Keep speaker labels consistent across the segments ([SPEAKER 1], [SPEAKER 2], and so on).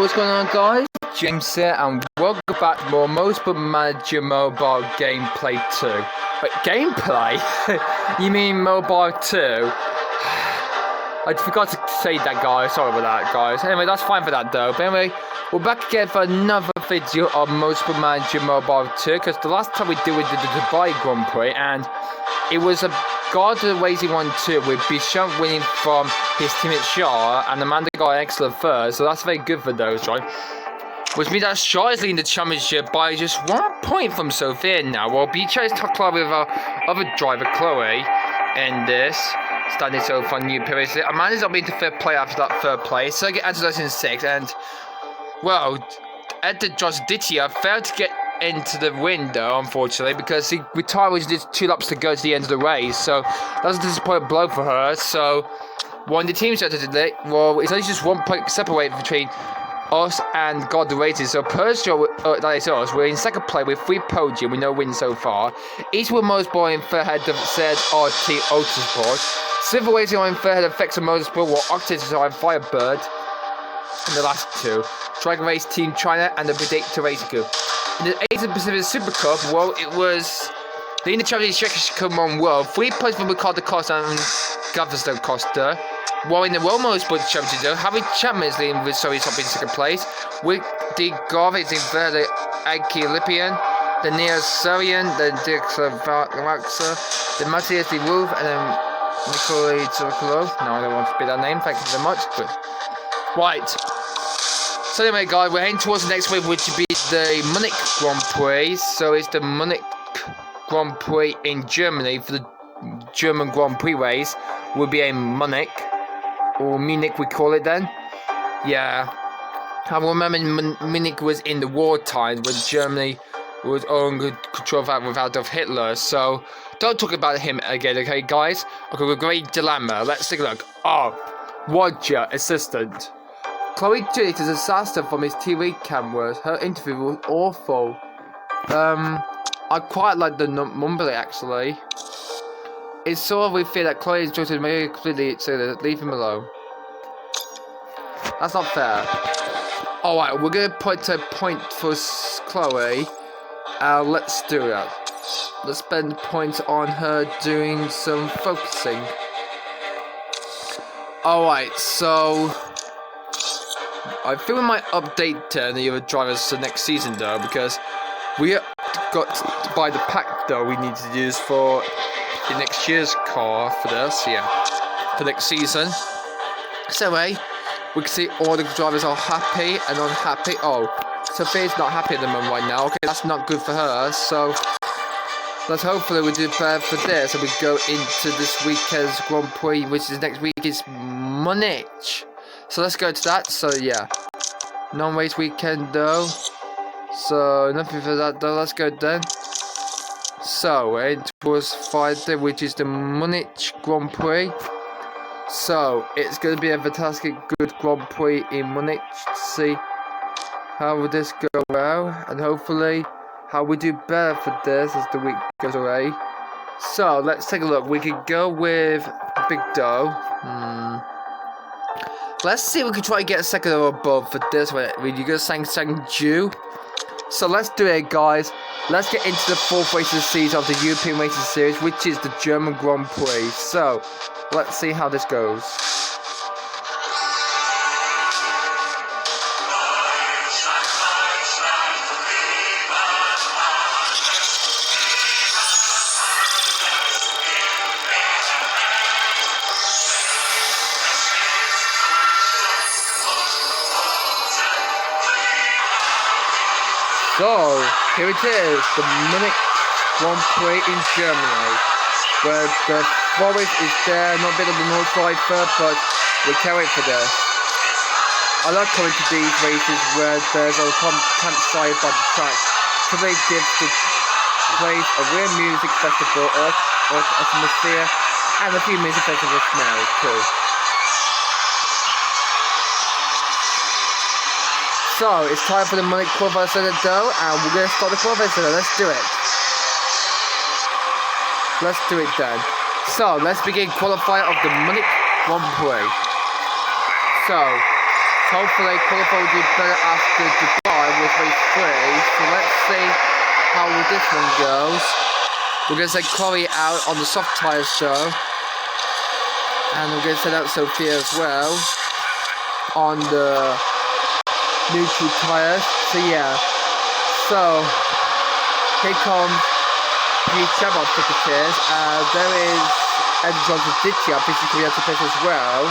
[SPEAKER 1] what's going on, guys? James here, and welcome back to more Motorsport Manager Mobile Gameplay 2. Wait, gameplay? You mean Mobile 2? I forgot to say that, guys. Sorry about that, guys. Anyway, that's fine for that, though. But anyway, we're back again for another video of Motorsport Manager Mobile 2, because the last time we did the Dubai Grand Prix, and it was a God Racing 1-2 with Bichon winning from his teammate Shaw, and Amanda got an excellent third, so that's very good for those, right? Which means that Shaw is leading the championship by just 1 point from Sophia now. Well, Bichon is top club with our other driver, Chloe, in this, standing so far new period. Amanda's not been to third place after that third place, so I get entered in 6th, and, well, Edda Josh Dittia failed to get into the window, unfortunately, because he retired with just 2 laps to go to the end of the race, so that was a disappointing blow for her. So when the team started today, well, it's only just 1 point separated between us and God the Racing. So Persia, that is us, we're in second place with 3 podium with no wins so far. Eastwood Motorsport in third head of said RT Autosport. Silver Racing are in third head of Fexa Motorsport, while Octaves are in Firebird in the last 2. Dragon Race Team China and the Predictor Racing Group. In the Asian Pacific Super Cup, well, it was leading the championship come on world. 3 points from Ricardo Costa and Gaveston Costa. While in the World Motorsport Championship, though, Harry Chapman's leading with Sorry Top in second place. With the Garvey in third, the Aki Lippian, the Neo Sarian, the Dixon Vaxa, the Matthias de Wolf, and then Nikolai Zurkulov. No, I don't want to be that name, thank you very much. But right. So anyway, guys, we're heading towards the next wave, which will be the Munich Grand Prix. So it's the Munich Grand Prix in Germany for the German Grand Prix race. Will be in Munich, or Munich we call it then. Yeah, I remember Munich was in the war times when Germany was under control with Adolf Hitler. So don't talk about him again, okay, guys? Okay, we're great dilemma. Let's take a look. Oh, Roger, assistant. Chloe Jade is a disaster from his TV cameras. Her interview was awful. I quite like the mumbling, actually. It's sort of we fear that Chloe is trying to make it completely, so leave him alone. That's not fair. Alright, we're gonna put a point for Chloe. Let's do that. Let's spend points on her doing some focusing. Alright, so I think we might update the other drivers for next season, though, because we got to buy the pack, though, we need to use for the next year's car for this, yeah, for next season. So anyway, we can see all the drivers are happy and unhappy. Oh, Sophia's not happy at the moment right now. Okay, that's not good for her, so let's hopefully we do better for this and we go into this weekend's Grand Prix, which is next week, is Munich. So let's go to that. So yeah, non-race weekend though, so nothing for that though. Let's go then. So it was Friday, which is the Munich Grand Prix. So it's going to be a fantastic good Grand Prix in Munich to see how will this go well, and hopefully how we do better for this as the week goes away. So let's take a look. We could go with Big Doe. Let's see if we can try to get a second or above for this one. You go Sang Ju. So let's do it, guys. Let's get into the 4th race of the season of the European Racing Series, which is the German Grand Prix. So let's see how this goes. So, here it is, the Munich Grand Prix in Germany, where the forest is there, not a bit of the North Viper, but we can't wait for this. I like coming to these races where there's a campsite by the track, so they give the place a real music festival or atmosphere, and a few music festival smells too. So, it's time for the Munich qualifier center though, and we're going to start the qualifier center. Let's do it. Let's do it then. So, let's begin qualifier of the Munich Grand Prix. So hopefully qualify will do better after Dubai with race 3. So let's see how this one goes. We're going to send Chloe out on the soft tyres though. And we're going to send out Sophia as well on the neutral tyres. So yeah. So here comes the Chabot ticketers. There is Ed Johnson Ditchy. I think she's coming out to pitch as well.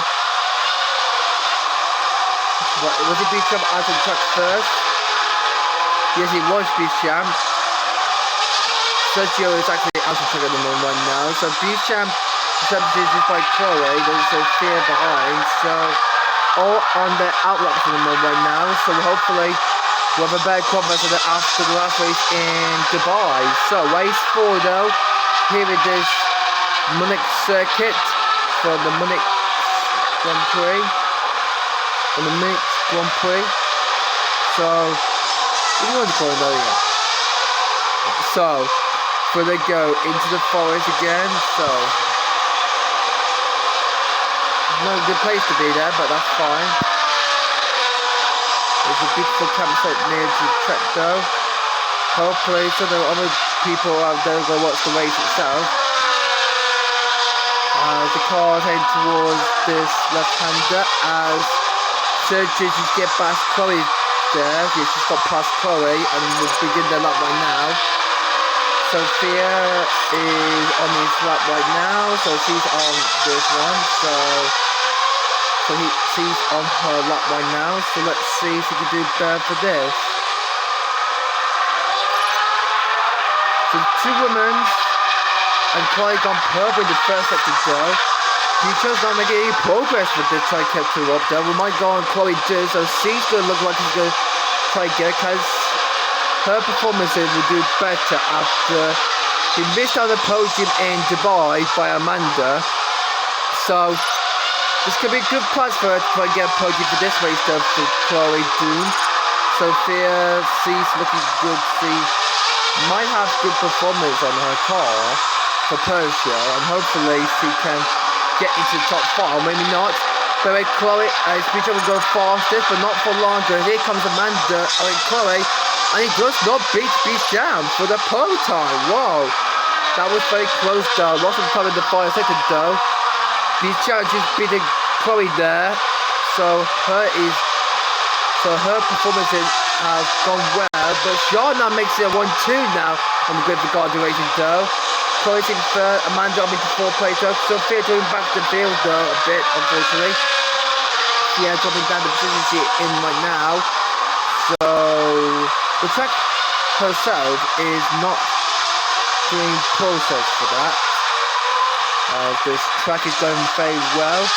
[SPEAKER 1] But was it Bisham out of the track first? Yes, it was Bisham. Sergio is actually out of the track at the moment right now. So Bisham substituted by Chloe. There's Sophia behind. So all on the outlaps at the moment right now. So hopefully we'll have a better qualifier after the last race in Dubai. So race 4 though. Here it is. Munich circuit for the Munich Grand Prix. On the Munich Grand Prix. So, what do you want to call it though? Yeah. So, where they go into the forest again. So, not a good place to be there, but that's fine. There's a beautiful campsite near to the track though. Hopefully, so there are other people out there who go watch the race itself. The car is heading towards this left-hander as Sergio just get past Chloe there. Yeah, she's got past Chloe and we'll begin their lap right now. Sophia is on his lap right now, so she's on this one. So she's on her lap right now. So let's see if she can do better for this. So 2 women and Chloe gone purple in the first sector though. Future's not making any progress with this try kept her up there. We might go on Chloe do, so she's going to look like she's going to try get it because her performances will do better after she missed out the podium in Dubai by Amanda. So this could be a good prize for her to try and get a podium for this race though for Chloe Doon. Sophia, she's looking good. She might have good performance on her car for Persia and hopefully she can get into the top 5, maybe not. But with Chloe, Speech will go fastest, but not for longer. Here comes Amanda, Chloe, and he does not beat Bisham for the pole time. Whoa, that was very close though. Lots of time in the 5 seconds though. Bisham just beating Chloe there, so her performances have gone well. But Shauna makes it a 1-2 now on the grid for graduation though. Chloe in third, Amanda up into 4th place though. Sophia doing back to the field though a bit, unfortunately. Yeah, dropping down the position she's in right now. So the track herself is not doing process for that. This track is going very well.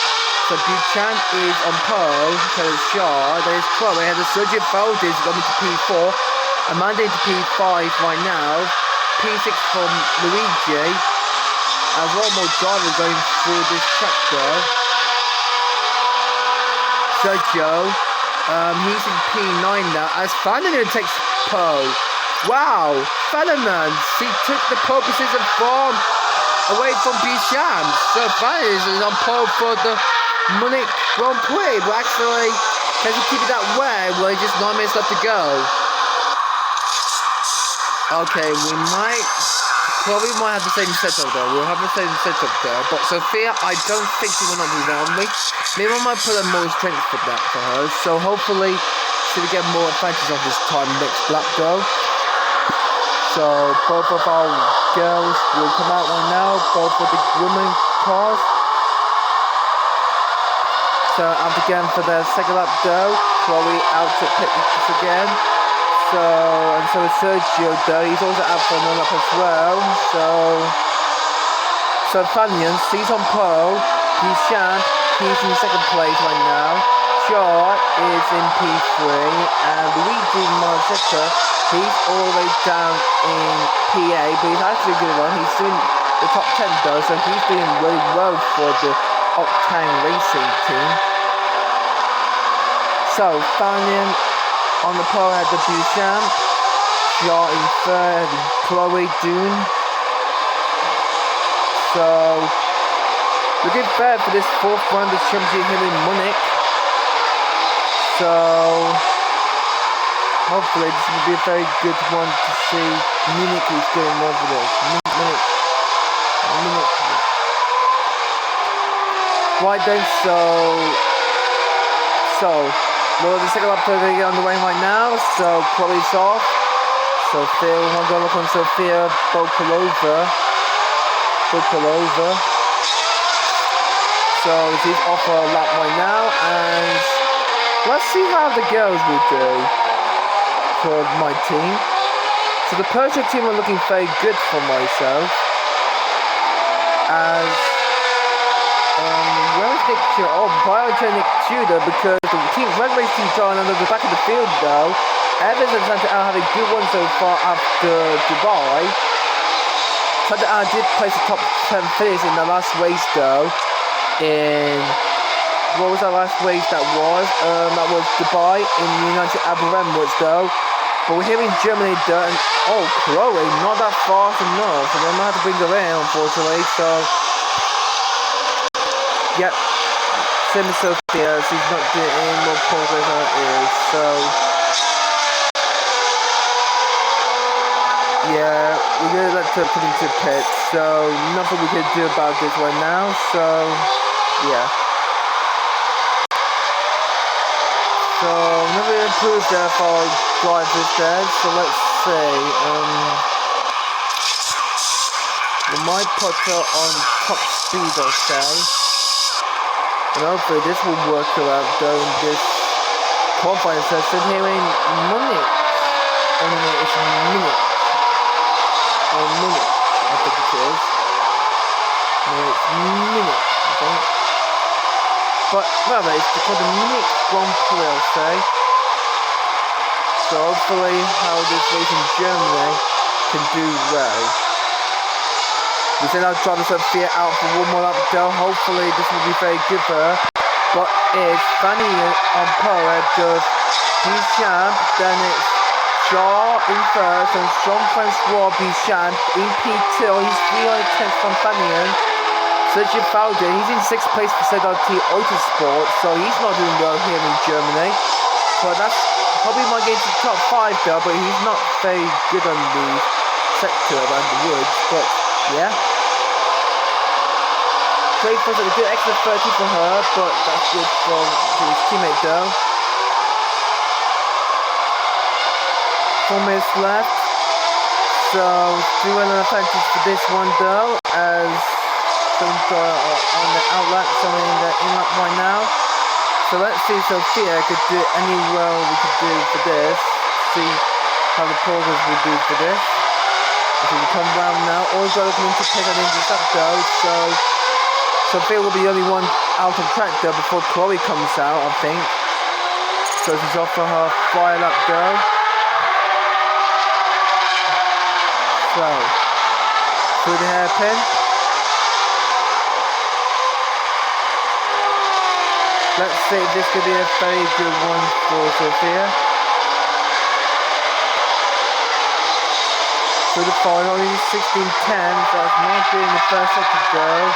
[SPEAKER 1] So Buchan is on pole, Taylor Shaw, there's Chloe, and the Sergio Valdez is going into P4. Amanda into P5 right now. P6 from Luigi, as one more driver going through this track though. Sergio, he's in P9 now, as Ferdinand takes pole. Wow, Ferdinand, he took the pole position away from Bisham. So Ferdinand is on pole for the Munich Grand Prix, but actually, can he keep it that way? Well, just 9 minutes left to go. Okay, Chloe might have the same setup though. We'll have the same setup there. But Sophia, I don't think she will not do that on me. Maybe I might put in more strength for that for her. So hopefully she will get more advantage on this time next lap though. So both of our girls will come out right now. Both of the women cars. So after again for the second lap though. Chloe out to pit again. So is Sergio though, he's also out for another lap as well. So Fanian, he's on pole, he's in 2nd place right now. Shaw is in P3, and Luigi Marzetta, he's all the way down in PA, but he's actually a good one. He's doing the top 10 though, so he's doing really well for the Octane Racing team. So Fanian on the pole at the Buchan, Shaw in 3rd, Chloe Doon. So looking fair for this 4th round of championship here in Munich.
[SPEAKER 2] So hopefully this will be a very good one to see. Munich is doing more for this. Munich. Right then, well, the second lap going to get underway right now. So Chloe's off. Sophia, we're going to look on Sophia Bokolova. So she's off for a lap right now, and let's see how the girls will do for my team. So the Persia team are looking very good for myself. As where's Nick Tudor? Oh, Biogenic Tudor, because the team Red Race team trying under the back of the field though. Evans and Santa Ana have a good one so far after Dubai. Santa Ana did place a top 10 finish in the last race though. In what was that last race that was? That was Dubai in the United Arab Emirates though. But we're here in Germany though, and oh, Chloe, not that fast enough, so they might have to bring her in unfortunately. So yep, same as Sophia, she's not doing any more progress than it is. So yeah, we're gonna let her put into pit. So nothing we can do about this right now. So yeah. So nothing improves there for drivers there. So let's see. We might put her on top speed, I'll say. And hopefully this will work her out during this qualifying session here in Munich. Oh no, it's Munich. Or Munich, I think it is. No, it's Munich, I think. But rather, it's called the Munich Grand Prix, I'll say. So hopefully how this race in Germany can do well. We send our driver Sophia out for one more lap though. Hopefully this will be very good for her. But if Fanny on pole does Bichamp, then it's Shaw in first and Jean-Francois Bichamp in P2. He's 3 from Fanian. Sergio Falde, he's in 6th place for ZRT Autosport, so he's not doing well here in Germany. But that's probably might get into the top 5 though, but he's not very good on the sector around the woods. But yeah. Great for a good extra 30 for her, but that's good for his teammate though. 4 minutes left. So doing an advantage for this one though, as some on the outlet, some in the inlet right now. So let's see if Sophia could do any well we could do for this. See how the progress will do for this. If we come round now, all got to come into pit and intercept though, so Sophia will be the only one out of track though before Chloe comes out, I think. So she's off for her fire lap though. So through the hairpin. Let's see if this could be a very good one for Sophia. For the final, only 16:10, so it's not doing the first set to go.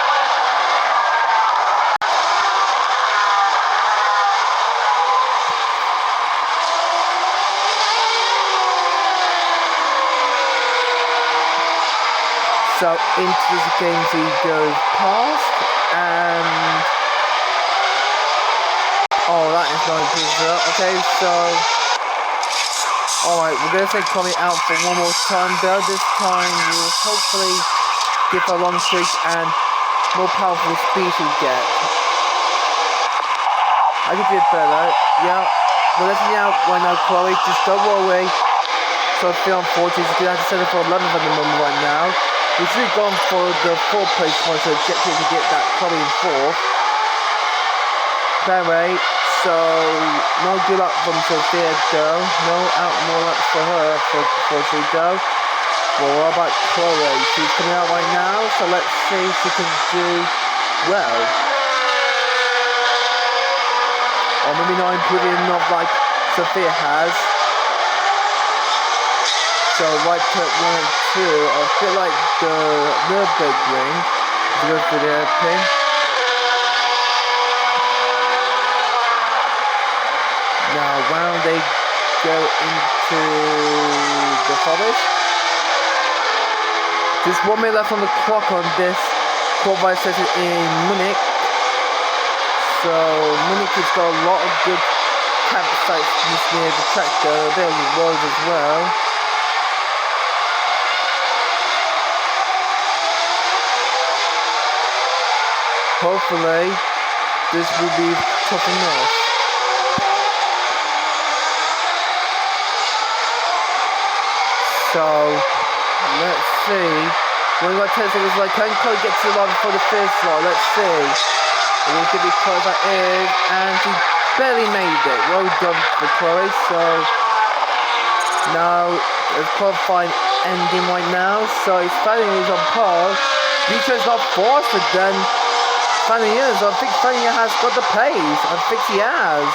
[SPEAKER 2] So into the game he goes past, and oh, that is not good. Okay, so alright, we're going to take Tommy out for one more time though. This time we'll hopefully give her a long streak and more powerful speed she'll get. I could do it better. Yeah, we're letting you out right now, Chloe. Just don't worry. So I feel unfortunate. She's going to have to settle for 11th at the moment right now. We should have gone for the 4th place one, so objective to get that Chloe in 4th. That way. So, no good luck from Sophia though. No out more luck for her before she go. Well, what about Chloe? She's coming out right now, so let's see if she can do well. Or maybe not improving enough like Sophia has. So right turn 1 and 2 are a bit like the Nürburgring. If you go through the pin. they go into the forest. Just 1 minute left on the clock on this qualifying session in Munich. So Munich has got a lot of good campsites just near the track though, there on the road as well. Hopefully this will be tough enough. So let's see. We got 10 seconds left. Can Chloe get to the line before the first slot? Let's see. It was going to be close, that is, and she barely made it. Well done for Chloe. So now it's qualifying ending right now. So it's Fanny is on pole. Beatrice not faster than Fanny is. I think Fanny has got the pace. I think he has.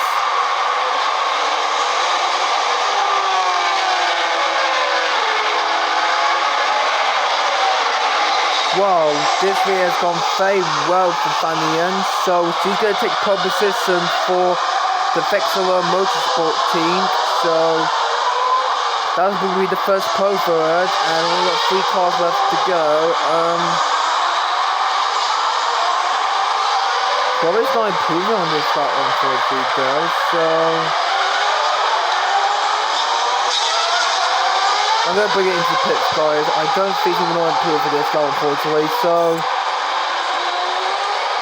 [SPEAKER 2] Wow, this really has gone very well for Fanny, so she's going to take pole position for the Vexilla Motorsport team. So that will be the first pole for her, and we've got 3 cars left to go. Chloe's not improving on this start unfortunately though, so I'm going to bring it into the pits, guys. I don't think we're going to improve for this now, unfortunately. So,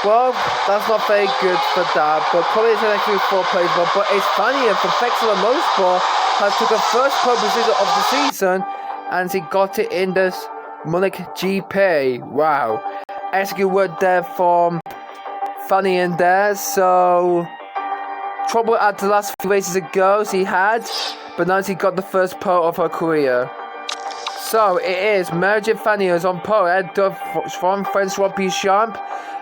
[SPEAKER 2] well, that's not very good for that. But Chloe is actually 4 plays, but it's funny for Vexilla Motorsport has took her first pole position of the season, and she got it in this Munich GP. Wow, excellent word there from Fanny in there. So trouble at the last few races ago she had, but now she got the first pole of her career. So it is Manager Fanny is on pole ahead of from Francois Champ.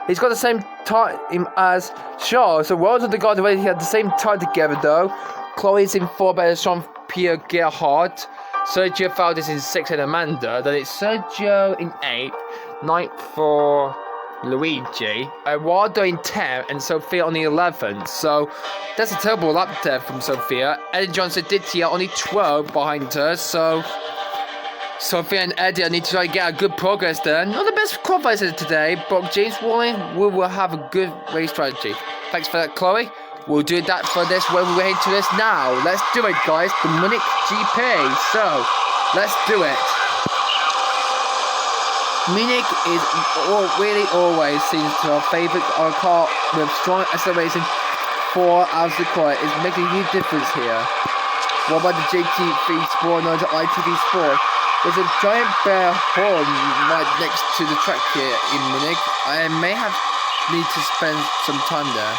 [SPEAKER 2] He's got the same time as Charles, so well done to the guys already had the same time together though. Chloe's in 4 better Jean-Pierre Gerhardt. Sergio Valdez in 6 and Amanda. Then it's Sergio in 8th, 9th for Luigi, Eduardo in 10th, and Sophia on the 11th. So that's a terrible lap there from Sophia. Eddie Johnson did here only 12 behind her. So Sophia and Eddie need to try to get a good progress there. Not the best qualifiers today, but James Warren will have a good race strategy. Thanks for that, Chloe. We'll do that for this when we head to this now. Let's do it, guys. The Munich GP. So let's do it. Munich is really always seems to our favourite car with strong acceleration 4 hours of the quiet is making a huge difference here. What about the JT3 Sport 9 to ITV Sport? There's a giant bear horn right next to the track here in Munich. I may need to spend some time there.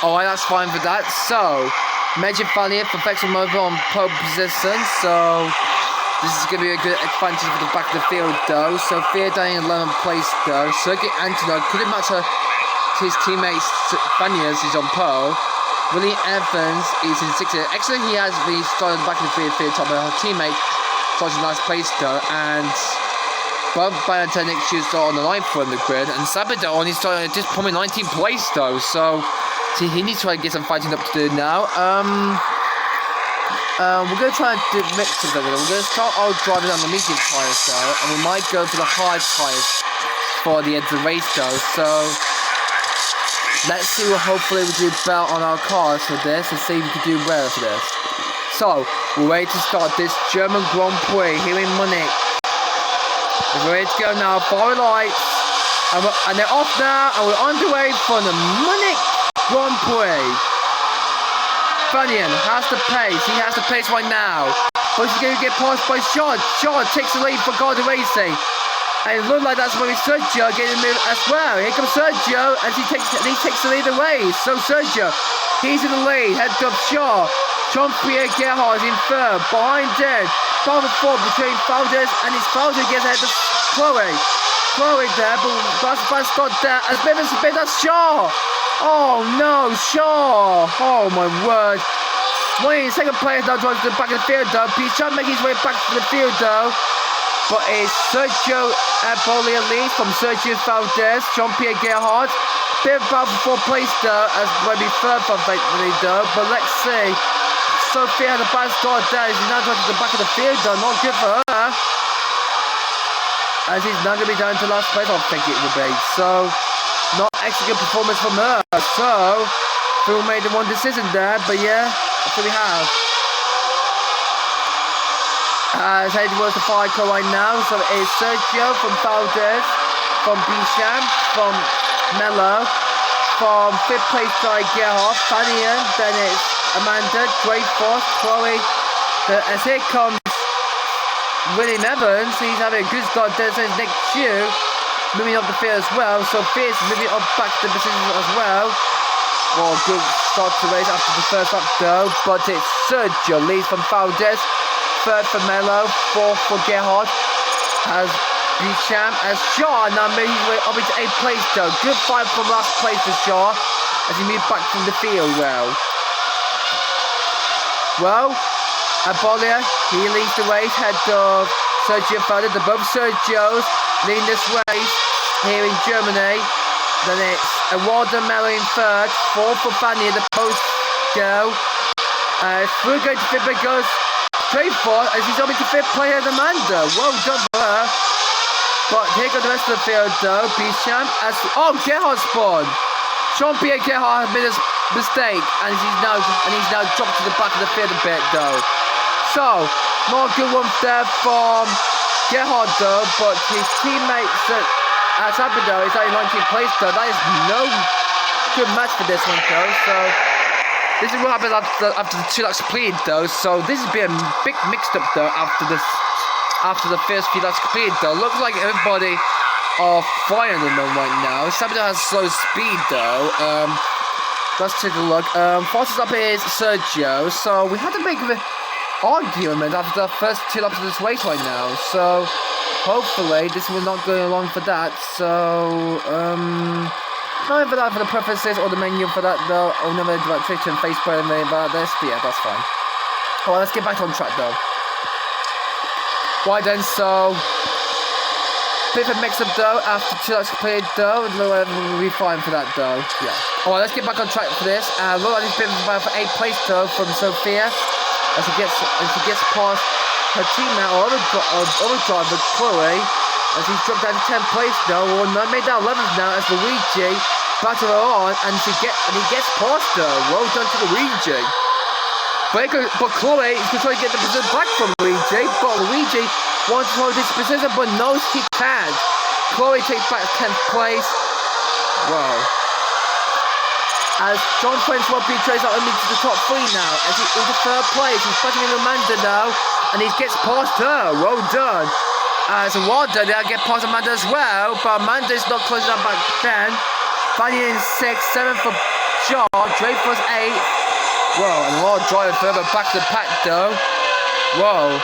[SPEAKER 2] Alright, that's fine for that. So, Major Valiant for Vexilla Mobile on pole position. So, this is going to be a good advantage for the back of the field though. Sophia down in 11th place though. Sergei Antonov couldn't match his teammate Vanias is on pole. Willie Evans is in 6th. Actually, he has been started at the back of the field top of her teammate. Such a nice place though. And Bob Banatonic should start on the 9th from the grid. And Sabado only started just probably 19th place though. So, see, he needs to try and get some fighting up to do now. We're going to try and do mix of them. We're going to start our driving on the medium tyres though, and we might go for the hard tyres for the end of the race though. So let's see what hopefully we do better on our cars for this and see if we can do better for this. So we're ready to start this German Grand Prix here in Munich. We're ready to go now, forward lights, and they're off now, and we're on the way for the Munich Grand Prix. Bunyan has the pace. He has the pace right now. But he's going to get passed by Shard. Shard takes the lead for Garda Racing. And it looks like that's where Sergio getting the move as well. Here comes Sergio, and he takes the lead away. So Sergio, he's in the lead. Head up Shaw. Jean-Pierre Gerhardt is in 3rd. Behind him, 5 and 4 between Valdez, and his Valdez gets ahead of Chloe. Chloe there, but that's a bad start there. As bit that's Shaw. Oh no, Shaw! Oh my word. Wait, 2nd place now drives to the back of the field though. He's trying to make his way back to the field though. But it's Sergio Abolia lead from Sergio Valdez, Jean-Pierre Gerhardt. Bit of battle for 4th place though, as maybe 3rd for Victory though. But let's see. Sophia had a bad start there. She's now going to the back of the field though. Not good for her. As he's now going to be down to last place, I think it will be. So, not extra good performance from her. So, Phil made the one decision there, but yeah, that's what we have. As heading towards the fire car right now, so it is Sergio from Valdez, from Bisham, from Mello, from 5th place guy Gerhard, Fanian, then it's Amanda, Dreyfus, Chloe, as here comes William Evans, he's having a good start there, so it's Nick Chu moving up the field as well, so Fierce moving up back to the position as well. Well, good start to the race after the first lap though, but it's Sergio leads from Valdez, 3rd for Mello, 4th for Gerhard, as Bisham, as Shaw now moving his way up into 8th place though. Good fight from last place for Shaw as he moved back from the field well. Abolia, he leads the race ahead of Sergio Valdez. The both Sergios leading this race here in Germany. Then it's Eduardo Mello in 3rd, 4th for Fania, the post go. Through going to 5th, but goes straight for as he's on to 5th player Amanda. Well done for her. But here goes the rest of the field though. Bisham as Gerhard spawned. Jean-Pierre Gerhard made a mistake and he's now dropped to the back of the field a bit though. So, more good one there from Gerhard though, but his teammates at Sabido is only 19th place though. That is no good match for this one though. So, this is what happens after the 2 laps completed though. So, this has been a big mixed up though after the first few laps completed though. Looks like everybody are flying on them right now. Sabido has slow speed though. Let's take a look. Fastest up is Sergio. So, we had to make a argument after the first 2 laps of this race right now, so hopefully this will not go along for that. So not for that for the preferences or the menu for that though. I'll never do that Twitter and Facebook and anything about this, but yeah, that's fine. Alright, let's get back on track though. Right then, so bit of a mix up though after 2 laps completed though. We'll be fine for that though. Yeah. Alright, let's get back on track for this. Look like this bit of for 8th place though from Sophia. As she gets past her teammate or other driver Chloe, as he's dropped down to 10th place now, or made that 11th now as Luigi battle her on, and he gets past her. Well done to Luigi. But Chloe is going to try to get the position back from Luigi, but Luigi wants to hold this position, but knows he can't. Chloe takes back 10th place. Wow. As John Francois betrays out only to the top 3 now, as he's into 3rd place. He's fighting with Amanda now, and he gets past her. Well done. As Wanda now get past Amanda as well, but Amanda is not closing up back then. Fanny in 6th, 7th for Shaw, Dreyfus 8th. Whoa, and Ward driving further back to the pack though. Whoa.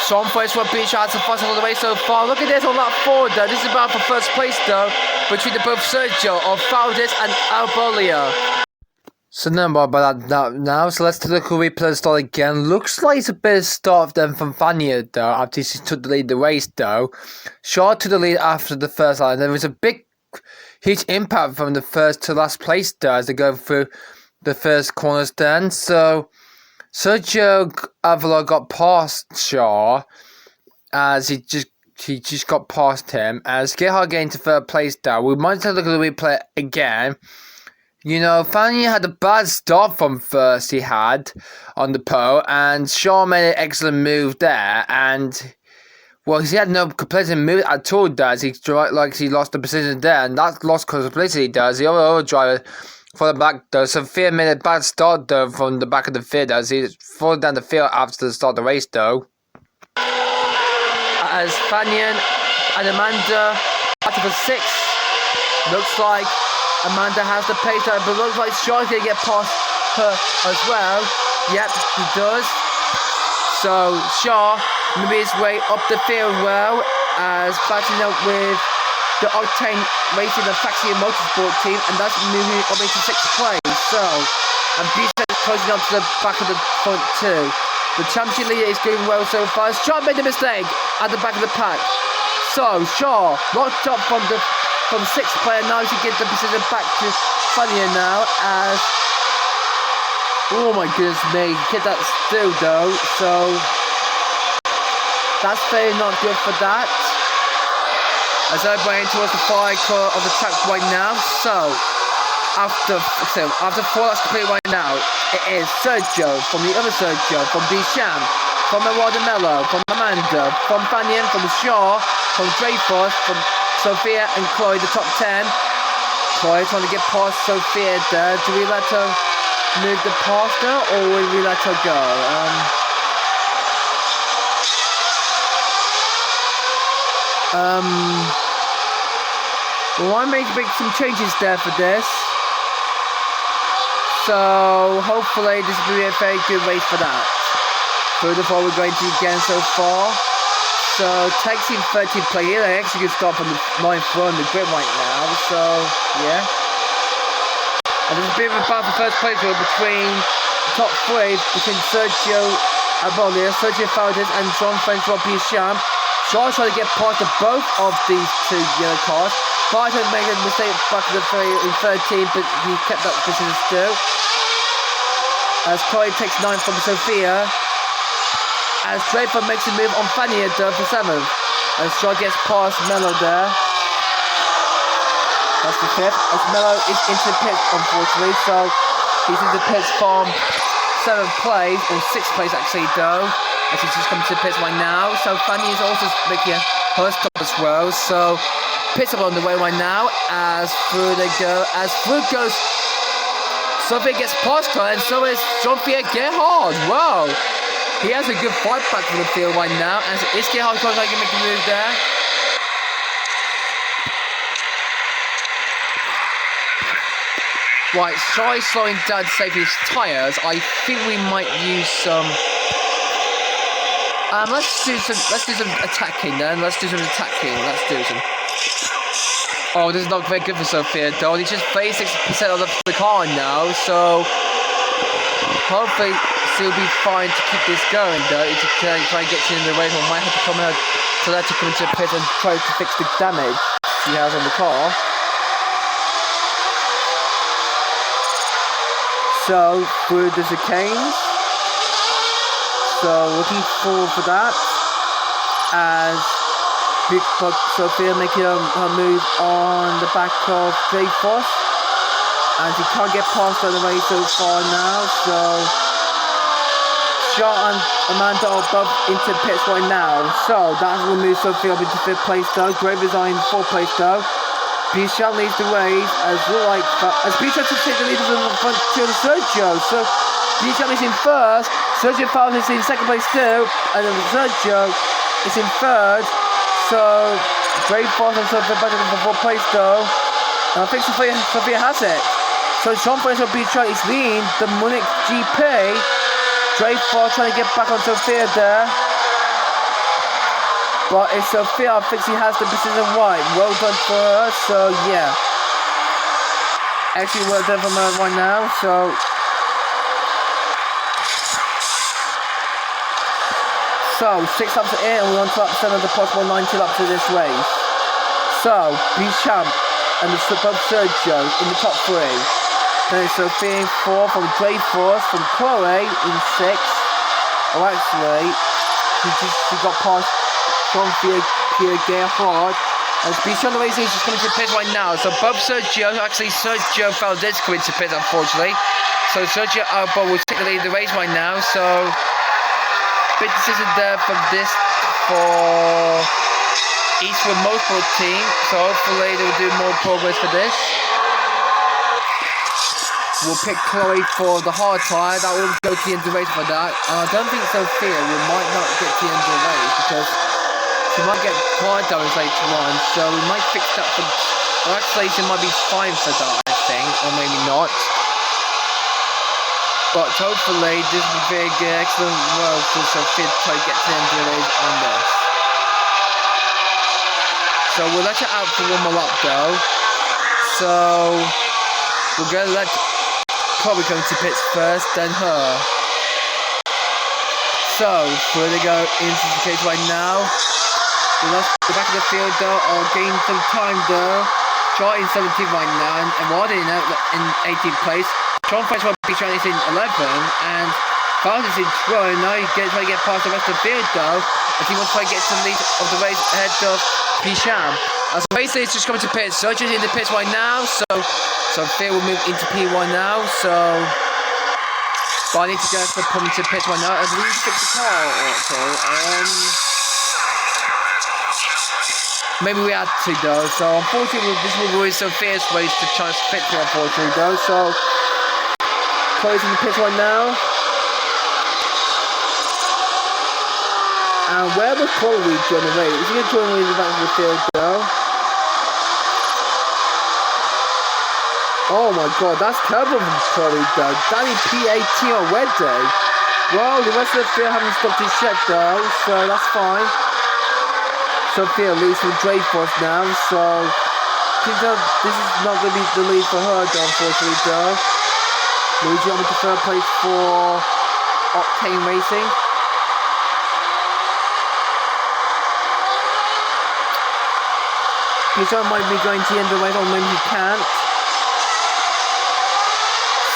[SPEAKER 2] John Francois Beach has the fastest all the way so far. Look at this on lap 4 though. This is about for 1st place though, between the both Sergio of Valdez and Albolia. So no more about that now. So let's take a look at the replay start again. Looks like it's a bit of start then from Vanya though, after she took the lead the race though. Shaw took the lead after the first line. There was a huge impact from the first to last place though as they go through the first corners then. So Sergio Avila got past Shaw as he just got past him. As Gerhard getting to 3rd place though. We might take a look at the replay again. You know, Fania had a bad start from first he had on the pole, and Shaw made an excellent move there, and well, he had no competitive move at all, does he? Like he lost the position there, and that lost completely, does the other driver for the back though. Sophia made a bad start though from the back of the field as he fallen down the field after the start of the race though. As Fanian and Amanda battle for 6th, looks like Amanda has the pace there, but looks like Shaw's going to get past her as well. Yep, he does. So Shaw moving his way up the field well as battling up with the Octane Racing and Faxi Motorsport team, and that's moving up into 6th place. So, and Bishop closing up to the back of the front too. The championship leader is doing well so far. Shaw made a mistake at the back of the pack. So Shaw locked up from 6th player. Now she gets the position back to Fania now as Oh my goodness me, get that still though, so that's very not good for that. As I'm going towards the far corner of the track right now, so after 4 laps complete right now, it is Sergio from the other Sergio, from Duchamp, from Eduardo Mello, from Amanda, from Fanian, from Shaw, from Dreyfus, from Sophia and Chloe, the top 10. Chloe trying to get past Sophia there. Do we let her move the past her, or will we let her go? We want to make some changes there for this. So hopefully this will be a very good race for that. Third of all, we're going to again so far. So taxi 13th place here. I actually could start from the 9th row in the grid right now. So yeah. And there's a bit of a battle for first place between top 3 between Sergio Abolia, Sergio Faldes and Jean-Francois Bicham. Shaw trying to get past of both of these 2 yellow cars. Barton made a mistake back in 13, but he kept that position still. As Chloe takes 9th from Sophia. As Draper makes a move on Fania for 7th. As Shaw gets past Mello there. That's the 5th. As Mello is into the pits, unfortunately, so he's in the pits from 7th place, or 6th place actually though. As he's just coming to the pits right now. So Fanny is also making her stop as well. So pits are on the way right now. As through they go. As through goes, Sophia gets past her, and so is Jean-Pierre Gerhard. Wow. He has a good fight back from the field right now. As is Gerhard trying to make a move there. Right, Shy slowing down to save his tyres. I think we might use some. Let's do some attacking then. Let's do some. Oh, this is not very good for Sophia though. He's just 36% of the car now, so hopefully she'll be fine to keep this going though. To try and get in the race, we might have to come out to let her come into the pit and try to fix the damage she has on the car. So through the chicanes. So looking forward for that, as Big Buck Sophia making her move on the back of Dreyfus, and she can't get past on the way so far now. So Shaw and Amanda are both into pits right now. So that will move Sophia up into 5th place though. Graver's in 4th place though. Bichon leads the race as Bichon to take the lead from the front to Sergio. So Bichon is in 1st. Sergio Faldes is in 2nd place too, and then Sergio is in 3rd. So Dreyfus and Sophia back in the 4th place though. And I think Sophia has it. So Jean-Francois Bichon is leading the Munich GP. Dreyfus trying to get back on Sophia there. But it's Sophia, I think she has the position right. Well done for her, so yeah. Actually well done from her right now, so. So, 6 laps are in, and we're on to lap 7 of the possible 90 laps of this race. So, Bicham and the both Sergio in the top 3. Then it's Sophia in 4th, from Dreyfus, from Chloe in 6th. Oh, actually, she got past Jean-Pierre Gerhard. As Bichon the race is just coming to the pit right now. So both Sergio Faldes coming to pit, unfortunately. So Sergio Alba will take the lead of the race right now. So big decision there for this for Eastwood Motorsport team. So hopefully they will do more progress for this. We'll pick Chloe for the hard tyre. That will go to the end of the race for that. And I don't think Sophia might not get to the end of the race because she might get tyre damage later on. So we might fix that for. Well, actually, she might be fine for that, I think, or maybe not. But hopefully this will be a good, excellent road for Sophia to try to get to the end of the race on this. So we'll let her out for one more lap though. So we're going to let Chloe come to pits first, then her. So we're going to go into the cage right now. The back of the field though are gaining some time though. Shaw in 17th right now, and Ward in 18th place. Sean Francois Bichon is in 11, and Bowles is in 12. Now he's trying to get past the rest of the field, though, as he wants to try to get some lead of the race ahead of Bichon. As the race leader is just coming to pits, so just in the pits right now, so Fear will move into P1 now, so but I need to go for coming to pits right now. I believe to fix the car also. Maybe we had to though, so unfortunately this will be some fierce race to try to fix it, unfortunately though, so closing the pits right now. And where was Corey during the race? Is he going to join me in the back of the field though? Oh my god, that's terrible from Corey though. Danny P18 on Red Day. Well, the rest of the field haven't stopped his check though, so that's fine. Sophia leads from Dreyfus now, so this is not going to be the lead for her though, unfortunately though. Luigi on to third place for Octane Racing. Bichon might be going to the end of the race, or maybe he can't.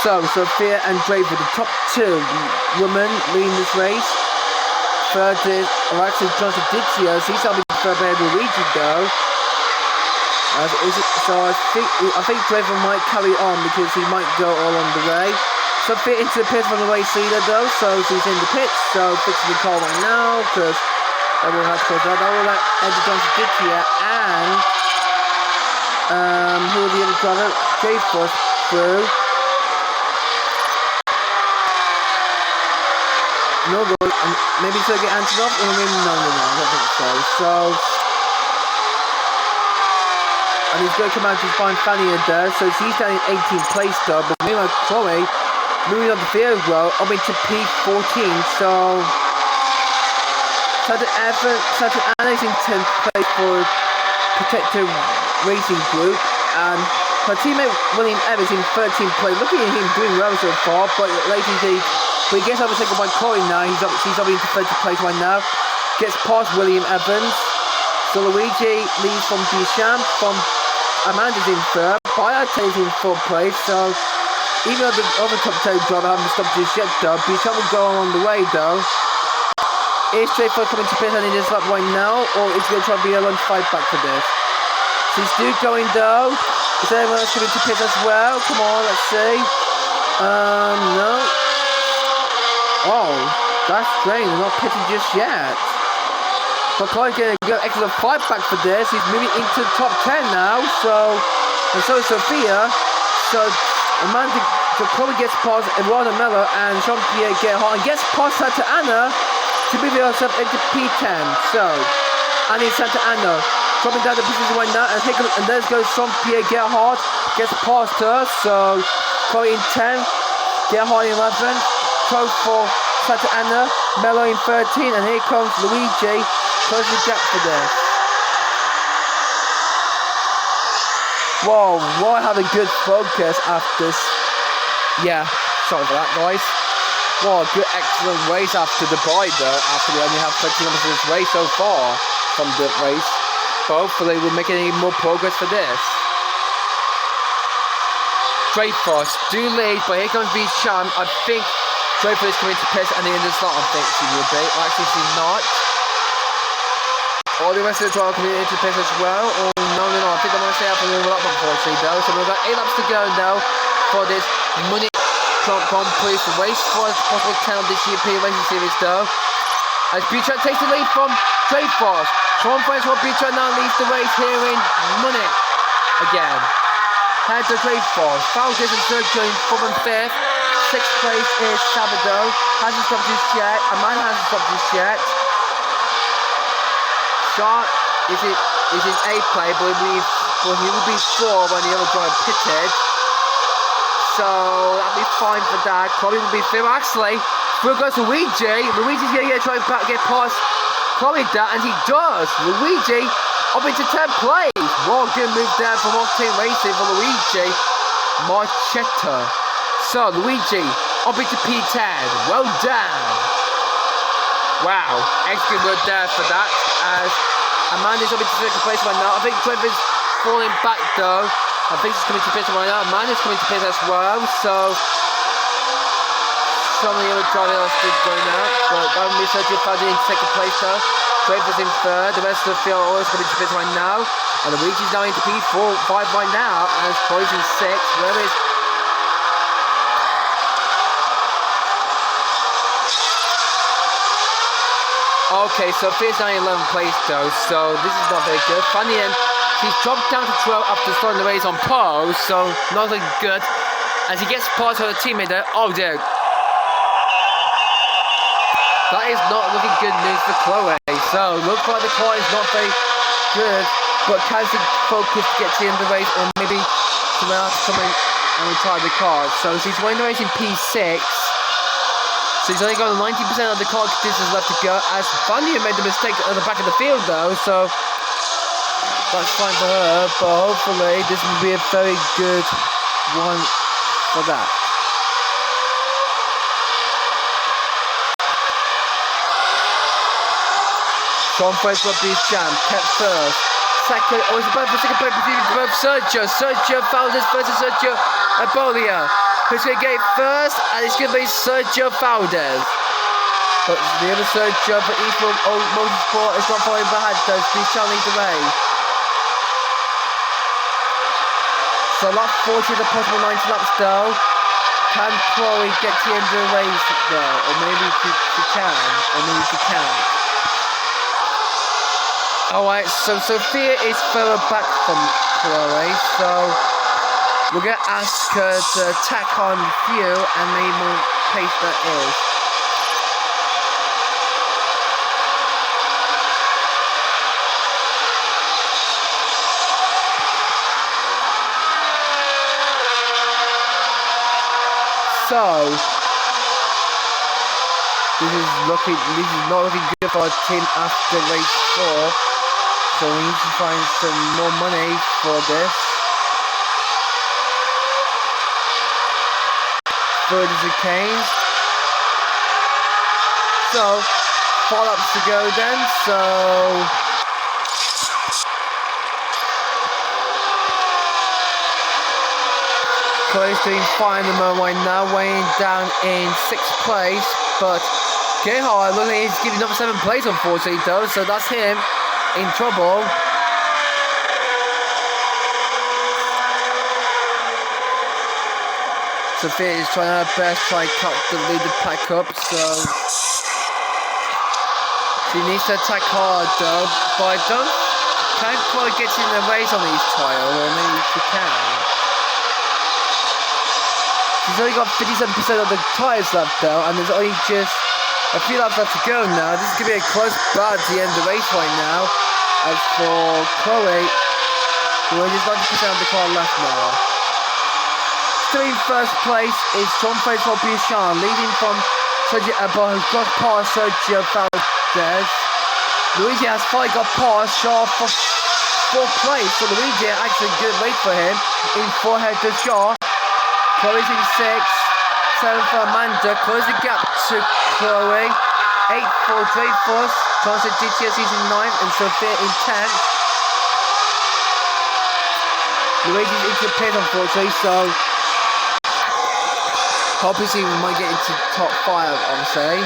[SPEAKER 2] So, Sophia and Draper, the top two women leading this race. Third is Alexis Johnson Dicios. He's having third by Luigi though. So I think Draper might carry on because he might go all on the way. Sophia into the pits from the race leader though, so she's in the pits. So fixing the car right now because everyone has to go down. That will let Eddie Johnson Dicios and who are the other driver? Dreyfus through. No good. Maybe he's going to get Antonov, or maybe no, I don't think so. So, and he's going to come out to find Fanny there. So she's down in 18th place though. But meanwhile, Chloe moving on the field row up into P14. So, Santa Anna is in 10th place for Protective Racing Group, and her teammate William Evans in 13th place. Looking at him doing well so far, but later he gets overtaken by Corey now. She's up into 30th place right now. Gets past William Evans. So Luigi leads from Duchamp, from Amanda's in third. Biate's in fourth place. So even though the other top 10 driver haven't stopped just yet though, Duchamp will go on the way though. Is Straightforward coming to pit in this lap right now, or is he going to try to be a lunch fight back for this? She's still going though. Is anyone else coming to pit as well? Come on, let's see. No. Oh, that's strange. They're not pitting just yet. But Chloe's going to go excellent fight back for this. He's moving into the top 10 now. And so is Sophia. So Amanda, Chloe gets past Eduardo Mello and Jean-Pierre Gerhardt and gets past Santa Anna to move herself into P10. So Annie Santa Anna dropping down the position right now, and there goes Jean-Pierre Gerhardt, gets past her. So Chloe in 10th, Gerhardt in 11th, 12th for Santa Anna, Mello in 13, and here comes Luigi, closing the gap for this. Whoa, Roy had a good focus after this. Yeah, sorry for that, guys. What a good, excellent race after the bye though, after we only have 30 kilometers of this race so far from the race. But hopefully we're making any more progress for this. Dreyfus do lead, but here comes Bichon. I think Dreyfus is coming to piss at the end of the slot. I think she will be. Actually, she's not. All the rest of the drive coming into piss as well. Oh, no. I think I'm going to stay up and warm up, unfortunately, though. So we've got 8 laps to go now for this Munich Grand Prix race for the possible 10 of this European Racing Series, though. As Bichon takes the lead from Dreyfus. Sean Francois Bichon now leads the race here in Munich again. Head to Dreyfus. Falcons and Sergio in 4th and 5th. 6th place is Sabado. Hasn't stopped his yet. Amanda hasn't stopped his yet. Shot is in 8th place, but he will be 4 when the other driver pitted. So that'll be fine for that. Chloe will be 5th. Actually, through goes Luigi. Luigi's going to try to get past Chloe that, and he does. Luigi up into 10th place. Well, good move there from Octane Racing for Luigi Marchetta. So Luigi up into P10. Well done. Wow, excellent work there for that. As Amanda's up into 2nd place right now. I think Trevor's falling back though. I think she's coming to pits right now. Amanda's coming to pits as well, so some of the other drivers are still going out, but that would be Sergio Faldi in second place though. Draper's in third, the rest of the field are always coming to pits right now. And Luigi's now into P4, 5 right now, and Chloe's in 6. Where is... Okay, so Sophia's now in 11th place though, so this is not very good. Funny end, she's dropped down to 12 after starting the race on pole, so not looking good. As he gets past her teammate there, oh dear. That is not looking good news for Chloe. So, looks like the car is not very good, but can she focus to get to the end of the race, or maybe someone else coming and retire the car. So, she's winning the race in P6. So, she's only got 90% of the car conditions left to go. As Fania made the mistake at the back of the field, though, so that's fine for her. But hopefully, this will be a very good one for that. Sean Fraser will be champ, kept first. Second, oh, it's about for second place between both Sergio Faldes versus Sergio Abolia. Who's going to get it first? And it's going to be Sergio Faldes. But the other Sergio for Eastwood Motorsport is not falling behind those. He's shall lead the race. So lap 40 the possible 90 laps though. Can Chloe get to the end of the race though? Or maybe she can. Or maybe she can't. Alright, so Sophia is further back from Chloe, so we're going to ask her to attack on Few and maybe more pace that is. So, this is not looking good for our team after race 4. So we need to find some more money for this. Third is the Canes. So 4 laps to go then. So Chloe's doing fine at the moment right now, weighing down in 6th place, but Gerhard looks like he's giving another 7th place unfortunately though, so that's him in trouble. Sophia is trying her best to try and cut the lead the pack up, so she needs to attack hard though, but I don't think Chloe gets in the race on these tyres, or maybe she can. She's only got 57% of the tyres left though, and there's only just a few laps left to go now. This is going to be a close battle to the end of the race right now. As for Chloe, well, there's 90% of the car left now. Still in first place is John Fraser Bouchard, leading from Sergio Abba, who's got past Sergio Faldes. Luigi has finally got past Shaw for 4th place, so Luigi actually good wait for him in 4 head to Shaw. Chloe's in 6th. 7th for Amanda, close the gap to Chloe. 8th for Dreyfus, Johnson GTS is in 9th, and Sophia in 10th. Luigi's into the pit unfortunately, so obviously we might get into top 5, I would say.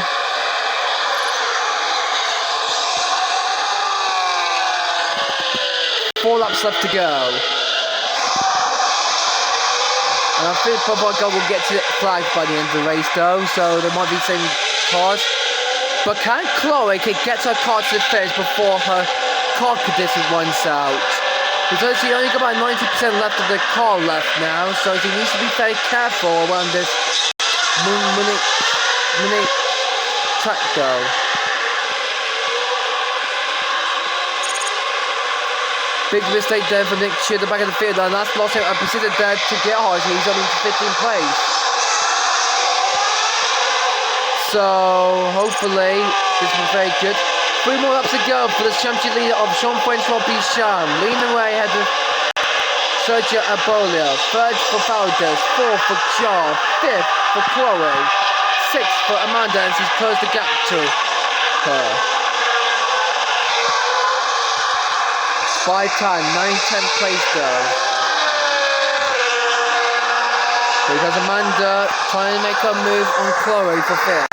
[SPEAKER 2] Four laps left to go. And I think Bob will get to the flag by the end of the race though, so there might be some cars. But can Chloe get her car to the finish before her car condition runs out? Because she only got about 90% left of the car left now, so she needs to be very careful around this Munich track though. Big mistake there for Nick Shear at the back of the field, and that's lost him a position there to get hard. He's only into 15th place. So hopefully this will be very good. 3 more laps to go for the championship leader of Jean-Francois Bichon. Leading away ahead of Sergio Abolia. 3rd for Faldes, 4th for Jar, 5th for Chloe, 6th for Amanda, and she's closed the gap to her. By time, 9th, 10th place though. Because Amanda trying to make her move on Chloe for 5th.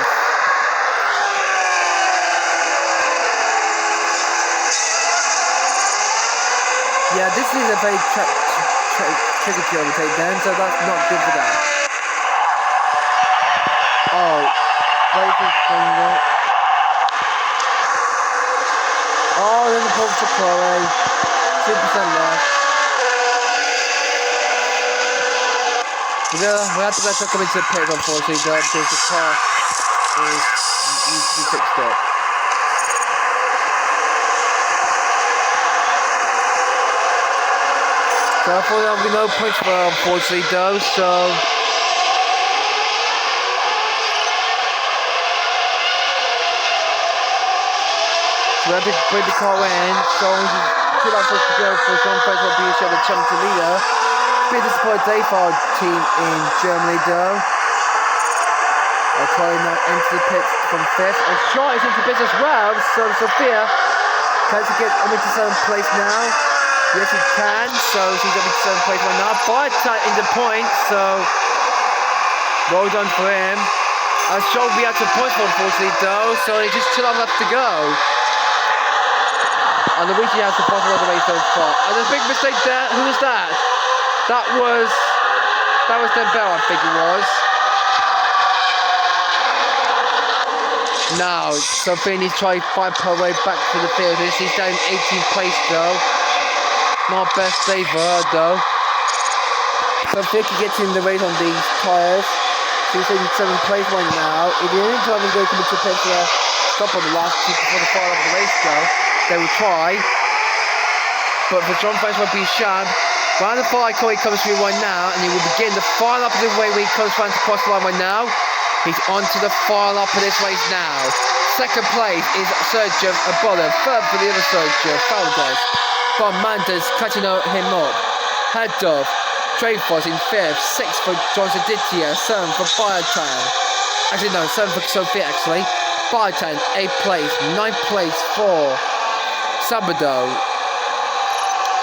[SPEAKER 2] Yeah, this is a very tricky to overtake then, so that's not good for that. Oh, wait for finger. Oh, there's a pole for Chloe. 2% left. We have to let her come into the pit, unfortunately, though, because the car needs to be fixed up. So I thought there would be no points for her, unfortunately, though, so... we have to bring the car in, so 2 laps left to go for Sean Price will be the champion leader. Be a disappointed day for our team in Germany, though. Chloe now into the pits from 5th, and Shaw is into the pits as well, so Sophia can she get into 7th place now? Yes, she can, so she's up into 7th place right now. Bartek in the point, so well done for him. Shaw will be out of points, unfortunately, though, so it's just 2 laps left to go. And Luigi has the bottom of the race so far. And there's a big mistake there. Who was that? That was Dembele, I think it was. Now, Sophia needs to try to fight her way back to the field. She's down in 18th place though. Not best day for her though. Sophia can get in the race on these tyres. She's in 7th place right now. If the only driver is going to come into the pit for a stop on the last two before the final of the race though, they will try. But for John Price will be shammed. Round the 5 Corey comes through right now, and he will begin the final up of the way where he comes round to cross the line right now. He's on to the final up of this race now. 2nd place is Sergio Abola. 3rd for the other Sergio Faldes. But Amanda's catching him up. Head of Dreyfus in 5th. 6th for Johnson Didier. 7th for Biotan. Actually no, 7th for Sophia actually. Biotan 8th place. 9th place for Sabado.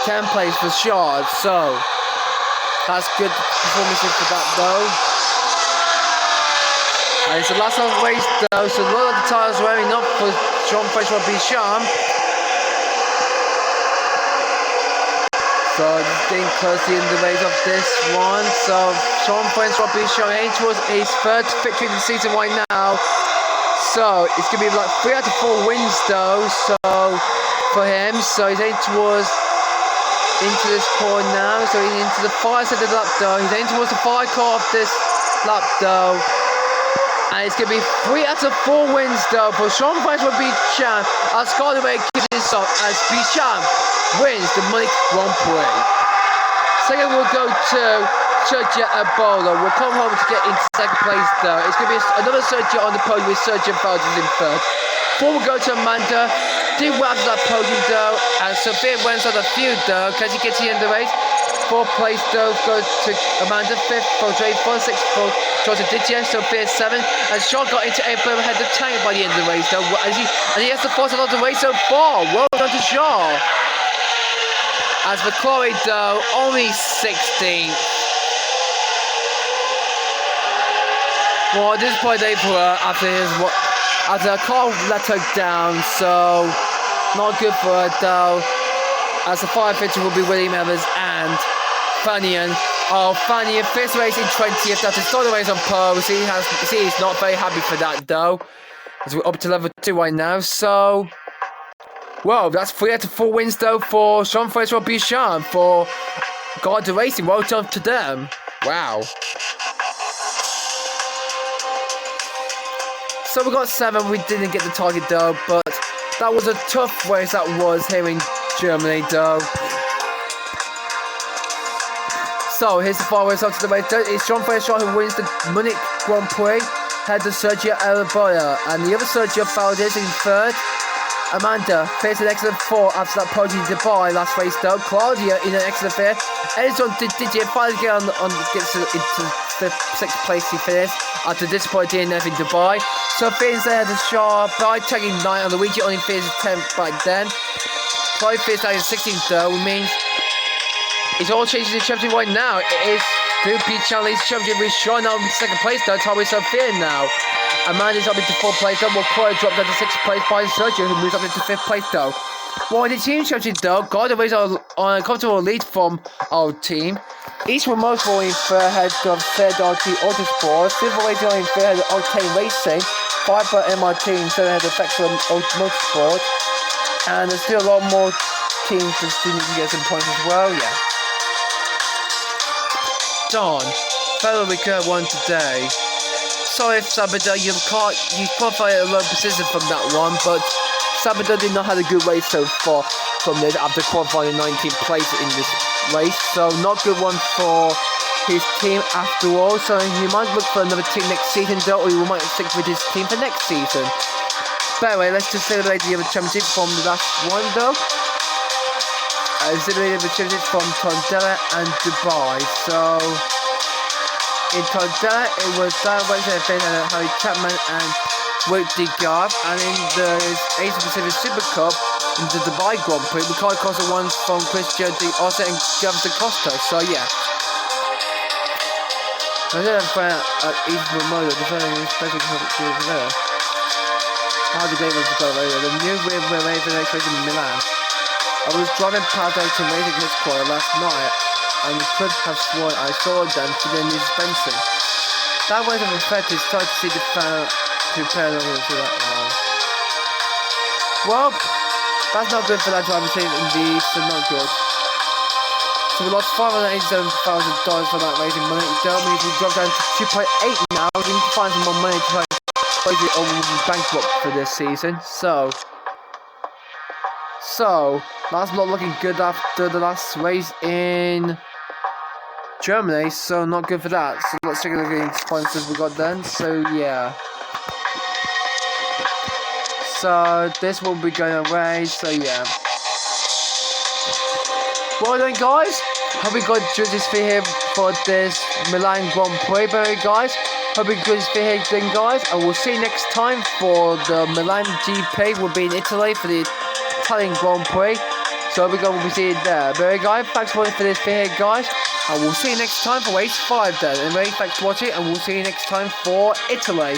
[SPEAKER 2] 10th place for Shard, so that's good performances for that though. And it's the last of the race though, so a lot of the tyres wearing up for Sean Price will be Sham. So just getting close to the end of the race of this one. So Sean Price will be Sham aiming towards his 3rd victory of the season right now. So it's gonna be like 3 out of 4 wins though, so for him, so he's aiming towards into this corner now, so he's into the 5 side of the lap though. He's aiming towards the 5 car of this lap though. And it's going to be 3 out of 4 wins though. But Sean Price will be champ. As Scotland kicks this off as Bicham wins the Munich Grand Prix. 2nd will go to Sergio Abola. We'll come home to get into 2nd place though. It's going to be another Sergio on the podium with Sergio Faldes in 3rd. 4 will go to Amanda. Did well after that podium though, and Sophia wins on the field though. Can she get to the end of the race? 4th place though goes to Amanda. 5th for Dreyfus. 6th for Joseph Didier. Sophia 7th. And Sean got into 8th place ahead of the tank by the end of the race though. And he has the first of the race so far. Well done to Sean. As for Chloe though, only 16th. Well, this is probably day for her after her car let her down, so not good for her though. As the 5th victory will be William Evans and Fanian. Oh, Fanian, 5th race in 20th. That's his third race on pole. He's not very happy for that though. As we're up to level 2 right now, so well, that's 3 out of 4 wins though for Jean-François Bicham for Garda Racing. Well done to them. Wow. So we got 7, we didn't get the target though, but that was a tough race that was here in Germany though. So here's the final race after the race. It's Jean-François who wins the Munich Grand Prix, head to Sergio Abola, and the other Sergio Faldes in 3rd. Amanda faced an excellent 4 after that podium in Dubai last race though. Claudia in an excellent 5th. Edison Didier finally gets into the 6th place he finished after disappointing DNF in Dubai. So Finn's there had a sharp by tagging 9 and Luigi only finished 10th back then. Chloe finished out in 16th though, which means it's all changing the champion right now. It is
[SPEAKER 1] P Challenge Championship with Sean now in second place though. Tommy Sophia now. Amanda's up into fourth place though. While Cora dropped down to sixth place by Sergio, who moves up into fifth place though. While the team championship though, God always on a comfortable lead from our team. Eastwood Motorsport in third head of third RT Autosport. Silver Racing in third head of Octane Racing. Viper MRT in third head of Vexel Motorsport. And there's still a lot more teams to see if you can get some points as well, yeah. Don, fellow recurrent one today. Sorry, Sabado, you qualified a low position from that one, but Sabado did not have a good race so far from this after qualifying 19th place in this race, so not good one for his team after all. So he might look for another team next season though, or he might stick with his team for next season. But anyway, let's just celebrate the other championship from the last one though. Celebrated the championship from Tondela and Dubai. So in Tondela it was Darren Wexler and Harry Chapman and Wout de Garve, and in the Asia Pacific Super Cup in the Dubai Grand Prix, Ricardo Costa won from Christian de Ossa and Gavin de Costa. So yeah. I did have friend at Eastwood Motor defending his special competition there. How the game was to go later. The new win were made for the next race in Milan. I was driving past Acton Racing this quarter last night and could have sworn I saw them to their new dispensing. That was an effect. It's starting to see the fan prepare them to that one. Well, that's not good for that driver team indeed, so not good. So we lost $587,000 for that racing money. That means we dropped down to 2.8 now. We need to find some more money to try and or we'll be bankrupt for this season. So that's not looking good after the last race in Germany, so not good for that. So let's check out the sponsors we got then. So yeah. So this will be going away, so yeah. Well then guys, hope you got this video here for this Milan Grand Prix, guys. Hope you enjoyed this video again, guys, and we'll see you next time for the Milan GP. We'll be in Italy for the Italian Grand Prix, so we'll be seeing you there. But guys, thanks for watching for this video, guys, and we'll see you next time for race 5 then. And thanks for watching, and we'll see you next time for Italy.